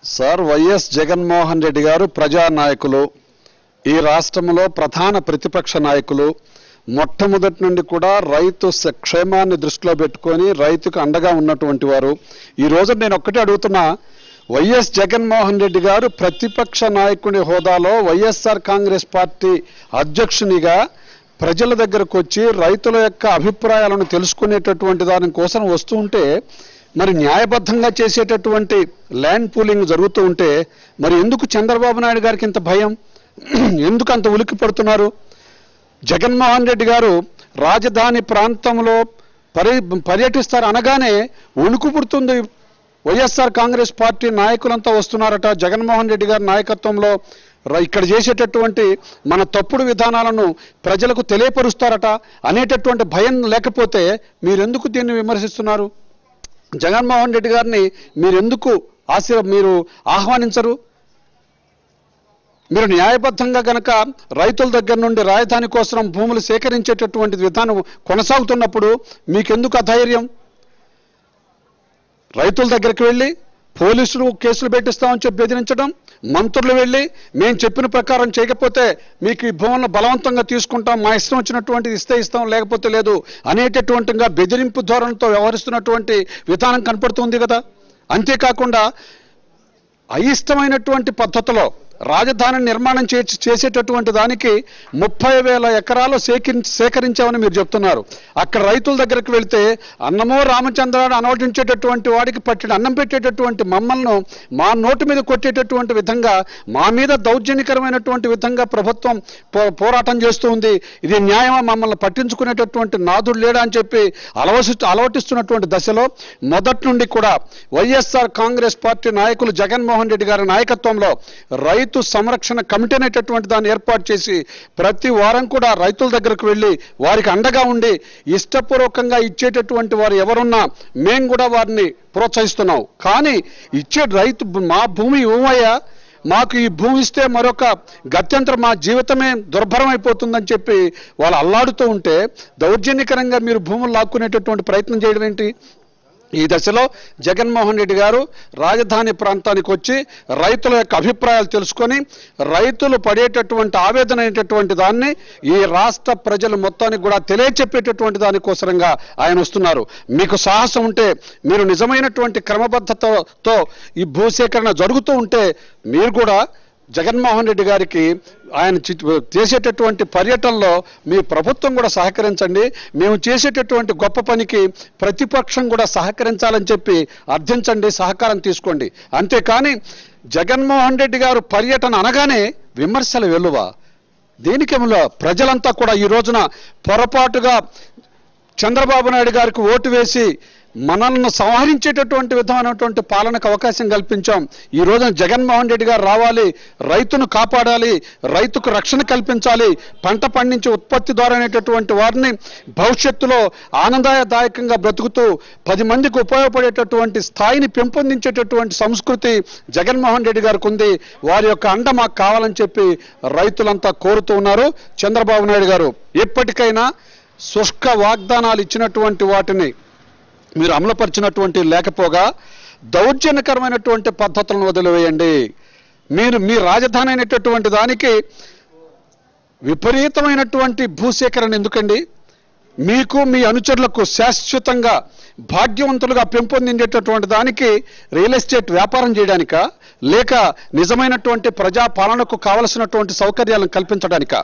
Sir, YS Jaganmohan Reddy గారు ప్రజానాయకులు, ఈ రాష్ట్రంలో ప్రధాన ప్రతిపక్ష నాయకులు. మొట్టమొదటి నుండి కూడా రైతు క్షేమాన్ని దృష్టిలో పెట్టుకొని రైతుకు అండగా ఉన్నటువంటి వారు. ఈ రోజు నేను ఒక్కటే అడుగుతున్నా, వైఎస్ జగన్మోహన్ రెడ్డి గారు ప్రతిపక్ష నాయకుని హోదాలో వైఎస్ఆర్ కాంగ్రెస్ పార్టీ అధ్యక్షునిగా ప్రజల దగ్గరకు వచ్చి రైతుల యొక్క అభిప్రాయాలను తెలుసుకునేటటువంటి దాని కోసం వస్తూ ఉంటే, మరి న్యాయబద్ధంగా చేసేటటువంటి ల్యాండ్ పూలింగ్ జరుగుతూ ఉంటే మరి ఎందుకు చంద్రబాబు నాయుడు గారికి ఇంత భయం? ఎందుకు అంత ఉలిక్కి పడుతున్నారు? జగన్మోహన్ రెడ్డి గారు రాజధాని ప్రాంతంలో పర్యటిస్తారు అనగానే వణుకు పుడుతుంది. వైఎస్ఆర్ కాంగ్రెస్ పార్టీ నాయకులంతా వస్తున్నారట, జగన్మోహన్ రెడ్డి గారి నాయకత్వంలో ఇక్కడ చేసేటటువంటి మన తప్పుడు విధానాలను ప్రజలకు తెలియపరుస్తారట అనేటటువంటి భయం లేకపోతే మీరెందుకు దీన్ని విమర్శిస్తున్నారు? జగన్మోహన్ రెడ్డి గారిని మీరెందుకు మీరు ఆహ్వానించరు? మీరు న్యాయబద్ధంగా గనక రైతుల దగ్గర నుండి రాజధాని కోసం భూములు సేకరించేటటువంటి విధానం కొనసాగుతున్నప్పుడు మీకెందుకు అధైర్యం? రైతుల దగ్గరికి వెళ్ళి పోలీసులు కేసులు పెట్టిస్తామని చెప్పి బెదిరించడం, మంత్రులు వెళ్ళి మేము చెప్పిన ప్రకారం చేయకపోతే మీకు ఈ భూములను బలవంతంగా తీసుకుంటాం, మా ఇష్టం వచ్చినటువంటిది ఇస్తే ఇస్తాం లేకపోతే లేదు అనేటటువంటిగా బెదిరింపు ధోరణితో వ్యవహరిస్తున్నటువంటి విధానం కనపడుతుంది కదా. అంతేకాకుండా అయిష్టమైనటువంటి పద్ధతిలో రాజధాని నిర్మాణం చేసేటటువంటి దానికి 30,000 ఎకరాలు సేకరించామని మీరు చెప్తున్నారు. అక్కడ రైతుల దగ్గరికి వెళ్తే అన్నమో రామచంద్రాన్ని అనవటించేటటువంటి వాడికి పట్టిన అన్నం పెట్టేటటువంటి మమ్మల్ని మా నోటి మీద కొట్టేటటువంటి విధంగా, మా మీద దౌర్జన్యకరమైనటువంటి విధంగా ప్రభుత్వం పోరాటం చేస్తూ ఉంది. ఇది న్యాయమా? మమ్మల్ని పట్టించుకునేటటువంటి నాదుడు లేడా అని చెప్పి అలవటిస్తున్నటువంటి దశలో మొదటి నుండి కూడా వైఎస్ఆర్ కాంగ్రెస్ పార్టీ నాయకులు జగన్మోహన్ రెడ్డి గారి నాయకత్వంలో రైతు సంరక్షణ కమిటీ అనేటటువంటి దాన్ని ఏర్పాటు చేసి ప్రతి వారం కూడా రైతుల దగ్గరకు వెళ్ళి వారికి అండగా ఉండి ఇష్టపూర్వకంగా ఇచ్చేటటువంటి వారు ఎవరున్నా మేము కూడా వారిని ప్రోత్సహిస్తున్నాం. కానీ ఇచ్చే రైతు మా భూమి ఇవ్వమయ్యా, మాకు ఈ భూమి ఇస్తే మరొక గత్యంతరం, మా జీవితమే దుర్భరం అయిపోతుందని చెప్పి వాళ్ళు అల్లాడుతూ ఉంటే దౌర్జన్యకరంగా మీరు భూములు లాక్కునేటటువంటి ప్రయత్నం చేయడం ఏంటి? ఈ దశలో జగన్మోహన్ రెడ్డి గారు రాజధాని ప్రాంతానికి వచ్చి రైతుల యొక్క అభిప్రాయాలు తెలుసుకొని రైతులు పడేటటువంటి ఆవేదన అయినటువంటి దాన్ని ఈ రాష్ట్ర ప్రజలు మొత్తానికి కూడా తెలియచెప్పేటటువంటి దానికోసంగా ఆయన వస్తున్నారు. మీకు సాహసం ఉంటే, మీరు నిజమైనటువంటి క్రమబద్ధతతో ఈ భూసేకరణ జరుగుతూ ఉంటే మీరు కూడా జగన్మోహన్ రెడ్డి గారికి ఆయన చేసేటటువంటి పర్యటనలో మీ ప్రభుత్వం కూడా సహకరించండి. మేము చేసేటటువంటి గొప్ప పనికి ప్రతిపక్షం కూడా సహకరించాలని చెప్పి అర్థించండి, సహకారం తీసుకోండి. అంతేకాని జగన్మోహన్ రెడ్డి గారు పర్యటన అనగానే విమర్శల వెలువ దేనికేమో? ప్రజలంతా కూడా ఈ రోజున పొరపాటుగా చంద్రబాబు నాయుడు గారికి ఓటు వేసి మనల్ని సంహరించేటటువంటి విధమైనటువంటి పాలనకు అవకాశం కల్పించాం. ఈ రోజున జగన్మోహన్ రెడ్డి గారు రావాలి, రైతును కాపాడాలి, రైతుకు రక్షణ కల్పించాలి, పంట పండించే ఉత్పత్తి ద్వారా అనేటటువంటి వారిని భవిష్యత్తులో ఆనందదాయకంగా బ్రతుకుతూ 10 మందికి ఉపయోగపడేటటువంటి స్థాయిని పెంపొందించేటటువంటి సంస్కృతి జగన్మోహన్ రెడ్డి గారికి ఉంది. వారి యొక్క అండ మాకు కావాలని చెప్పి రైతులంతా కోరుతూ ఉన్నారు. చంద్రబాబు నాయుడు గారు ఎప్పటికైనా శుష్క వాగ్దానాలు ఇచ్చినటువంటి వాటిని మీరు అమలుపరిచినటువంటి లేకపోగా దౌర్జన్యకరమైనటువంటి పద్ధతులను వదిలివేయండి. మీరు మీ రాజధాని అనేటటువంటి దానికి విపరీతమైనటువంటి భూసేకరణ ఎందుకండి? మీకు మీ అనుచరులకు శాశ్వతంగా భాగ్యవంతులుగా పెంపొందించేటటువంటి దానికి రియల్ ఎస్టేట్ వ్యాపారం చేయడానికా, లేక నిజమైనటువంటి ప్రజాపాలనకు కావలసినటువంటి సౌకర్యాలను కల్పించడానికా?